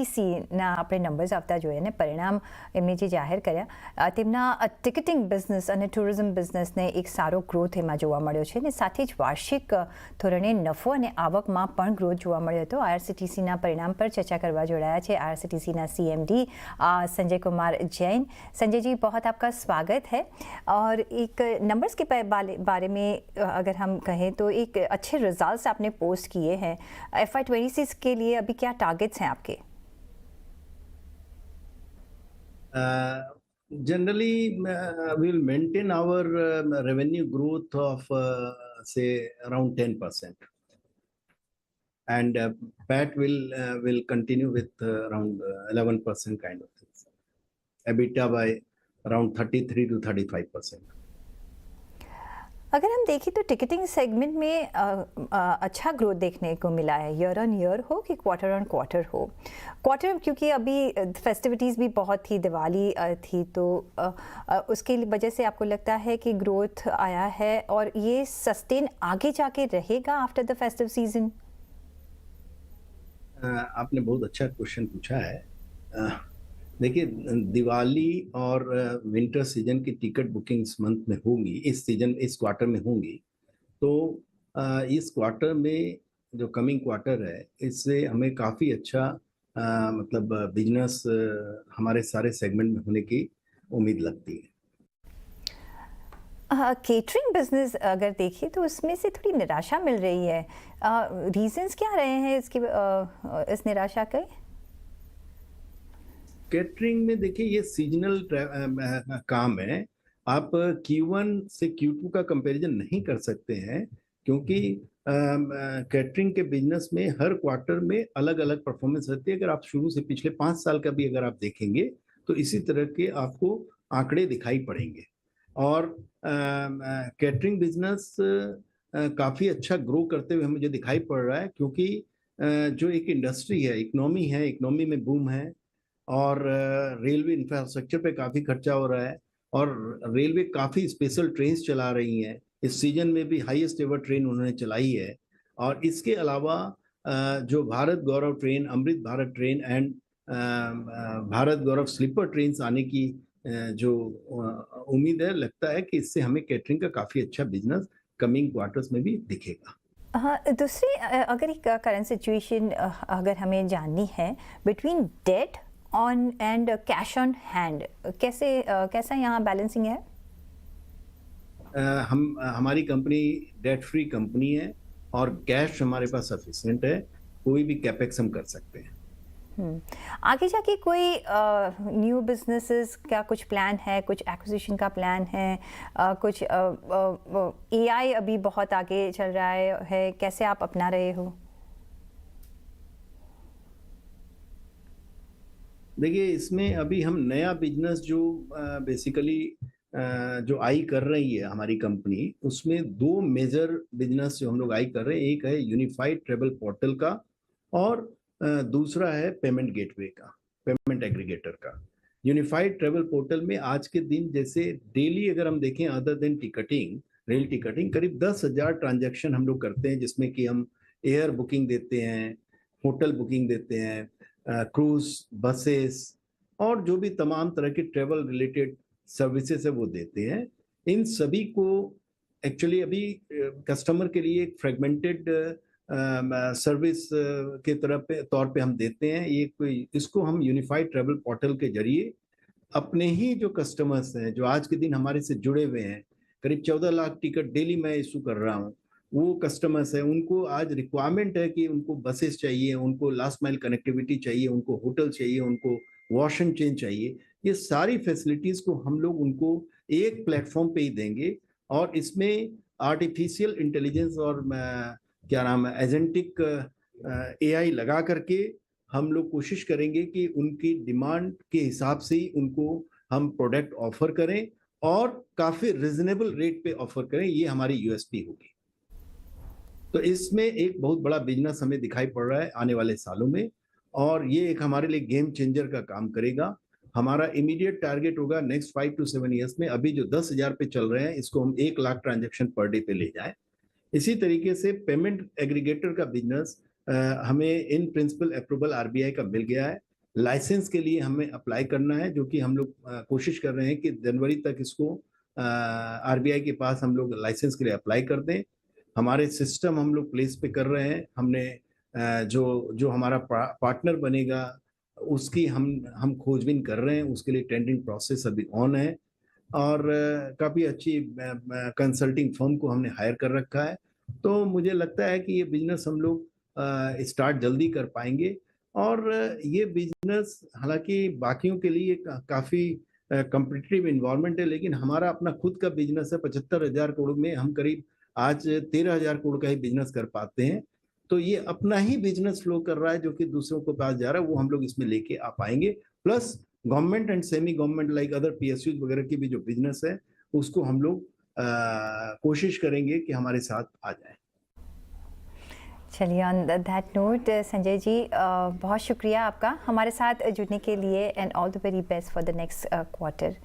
ના આપણે નંબર્સ આવતા જોઈએ ને પરિણામ એમને જે જાહેર કર્યા તેમના ટિકિટિંગ બિઝનેસ અને ટુરિઝમ બિઝનેસને એક સારો ગ્રોથ એમાં જોવા મળ્યો છે ને સાથે જ વાર્ષિક ધોરણે નફો અને આવકમાં પણ ગ્રોથ જોવા મળ્યો હતો। આઈઆરસીટીસીના પરિણામ પર ચર્ચા કરવા જોડાયા છે આઈઆરસીટીસીના सीएमडी संजय कुमार जैन। संजय जी, बहुत आपका स्वागत है। और एक नंबर्स के बारे में अगर हम कहें तो एक अच्छे रिजल्ट्स आपने पोस्ट किए हैं। FY26 के लिए अभी क्या टारगेट्स हैं आपके? Generally, we will maintain our revenue growth of say around 10%, and PAT will continue with around 11% kind of things. EBITDA by around 33 to 35%. अगर हम देखें तो टिकटिंग सेगमेंट में अच्छा ग्रोथ देखने को मिला है, ईयर ऑन ईयर हो कि क्वार्टर ऑन क्वार्टर हो। क्वार्टर क्योंकि अभी फेस्टिविटीज़ भी बहुत थी, दिवाली थी, तो उसके वजह से आपको लगता है कि ग्रोथ आया है और ये सस्टेन आगे जाके रहेगा आफ्टर द फेस्टिव सीजन? आपने बहुत अच्छा क्वेश्चन पूछा है। देखिए, दिवाली और विंटर सीजन की टिकट बुकिंग्स मंथ में होंगी, इस सीजन इस क्वार्टर में होंगी। तो इस क्वार्टर में जो कमिंग क्वार्टर है, इससे हमें काफ़ी अच्छा मतलब बिजनेस हमारे सारे सेगमेंट में होने की उम्मीद लगती है। केटरिंग बिजनेस अगर देखिए तो उसमें से थोड़ी निराशा मिल रही है। रीजंस क्या रहे हैं इसकी इस निराशा के? कैटरिंग में देखिए, ये सीजनल काम है। आप Q1 से Q2 का कंपैरिजन नहीं कर सकते हैं, क्योंकि कैटरिंग के बिजनेस में हर क्वार्टर में अलग अलग परफॉर्मेंस रहती है। अगर आप शुरू से पिछले 5 साल का भी अगर आप देखेंगे तो इसी तरह के आपको आंकड़े दिखाई पड़ेंगे। और कैटरिंग बिजनेस काफ़ी अच्छा ग्रो करते हुए मुझे दिखाई पड़ रहा है, क्योंकि जो एक इंडस्ट्री है, इकोनॉमी में बूम है, और रेलवे इंफ्रास्ट्रक्चर पे काफ़ी खर्चा हो रहा है, और रेलवे काफ़ी स्पेशल ट्रेन्स चला रही हैं। इस सीजन में भी हाईएस्ट एवर ट्रेन उन्होंने चलाई है। और इसके अलावा जो Bharat Gaurav train, Amrit Bharat train and Bharat Gaurav sleeper trains आने की जो उम्मीद है, लगता है कि इससे हमें कैटरिंग का काफ़ी अच्छा बिजनेस कमिंग क्वार्टर्स में भी दिखेगा। हाँ, दूसरी अगर एक करंट सिचुएशन अगर हमें जाननी है between date on and cash on hand, कैसा यहाँ बैलेंसिंग है? हमारी कंपनी डेट फ्री कंपनी है और कैश हमारे पास सफिशिएंट है। कोई भी कैपेक्स हम कर सकते हैं। आगे जाके कोई न्यू बिजनेसेस का कुछ प्लान है, कुछ एक्विजिशन का प्लान है, कुछ AI अभी बहुत आगे चल रहा है, कैसे आप अपना रहे हो? देखिए, इसमें अभी हम नया बिजनेस जो बेसिकली जो आई कर रही है हमारी कंपनी, उसमें 2 मेजर बिजनेस जो हम लोग आई कर रहे हैं। एक है यूनिफाइड ट्रेवल पोर्टल का, और दूसरा है पेमेंट गेटवे का, पेमेंट एग्रीगेटर का। यूनिफाइड ट्रेवल पोर्टल में आज के दिन जैसे डेली अगर हम देखें, other than ticketing, rail ticketing, करीब 10,000 ट्रांजैक्शन हम लोग करते हैं, जिसमें कि हम एयर बुकिंग देते हैं, होटल बुकिंग देते हैं, क्रूज, बसेस और जो भी तमाम तरह के ट्रेवल रिलेटेड सर्विसेज है वो देते हैं। इन सभी को एक्चुअली अभी कस्टमर के लिए एक फ्रेगमेंटेड सर्विस के तौर पे हम देते हैं। इसको हम यूनिफाइड ट्रेवल पोर्टल के जरिए अपने ही जो कस्टमर्स हैं, जो आज के दिन हमारे से जुड़े हुए हैं, करीब 14 लाख टिकट डेली मैं इशू कर रहा हूँ, वो कस्टमर्स हैं, उनको आज रिक्वायरमेंट है कि उनको बसेस चाहिए, उनको लास्ट माइल कनेक्टिविटी चाहिए, उनको होटल चाहिए, उनको वॉश एंड चेंज चाहिए। ये सारी फैसिलिटीज़ को हम लोग उनको एक प्लेटफॉर्म पे ही देंगे, और इसमें आर्टिफिशियल इंटेलिजेंस और क्या नाम है, एजेंटिक AI लगा करके हम लोग कोशिश करेंगे कि उनकी डिमांड के हिसाब से ही उनको हम प्रोडक्ट ऑफर करें, और काफ़ी रिजनेबल रेट पे ऑफर करें। ये हमारी USP होगी। तो इसमें एक बहुत बड़ा बिजनेस हमें दिखाई पड़ रहा है आने वाले सालों में, और ये एक हमारे लिए गेम चेंजर का काम करेगा। हमारा इमीडिएट टारगेट होगा नेक्स्ट 5 to 7 ईयर्स में, अभी जो 10,000 पे चल रहे हैं, इसको हम 1 लाख ट्रांजैक्शन पर डे पे ले जाएं। इसी तरीके से पेमेंट एग्रीगेटर का बिजनेस हमें इन प्रिंसिपल अप्रूवल RBI का मिल गया है। लाइसेंस के लिए हमें अप्लाई करना है, जो कि हम लोग कोशिश कर रहे हैं कि जनवरी तक इसको आरबीआई के पास हम लोग लाइसेंस के लिए अप्लाई कर दें। हमारे सिस्टम हम लोग प्लेस पे कर रहे हैं। हमने जो जो हमारा पार्टनर बनेगा उसकी हम खोजबीन कर रहे हैं, उसके लिए टेंडरिंग प्रोसेस अभी ऑन है और काफ़ी अच्छी कंसल्टिंग फर्म को हमने हायर कर रखा है। तो मुझे लगता है कि ये बिजनेस हम लोग स्टार्ट जल्दी कर पाएंगे और ये बिजनेस हालांकि बाकियों के लिए काफ़ी कम्पिटिटिव इन्वायरमेंट है, लेकिन हमारा अपना खुद का बिजनेस है। 75,000 करोड़ में हम करीब आज 13,000 करोड़ का ही बिजनेस कर पाते हैं। तो ये अपना ही बिजनेस फ्लो कर रहा है जो कि दूसरों के पास जा रहा है, वो हम लोग इसमें लेके आ पाएंगे। Plus government and semi government like other PSUs वगैरह की भी जो बिजनेस है उसको हम लोग कोशिश करेंगे कि हमारे साथ आ जाए। चलिए, on that note Sanjay ji, बहुत शुक्रिया आपका हमारे साथ जुड़ने के लिए and all the very best for the next quarter.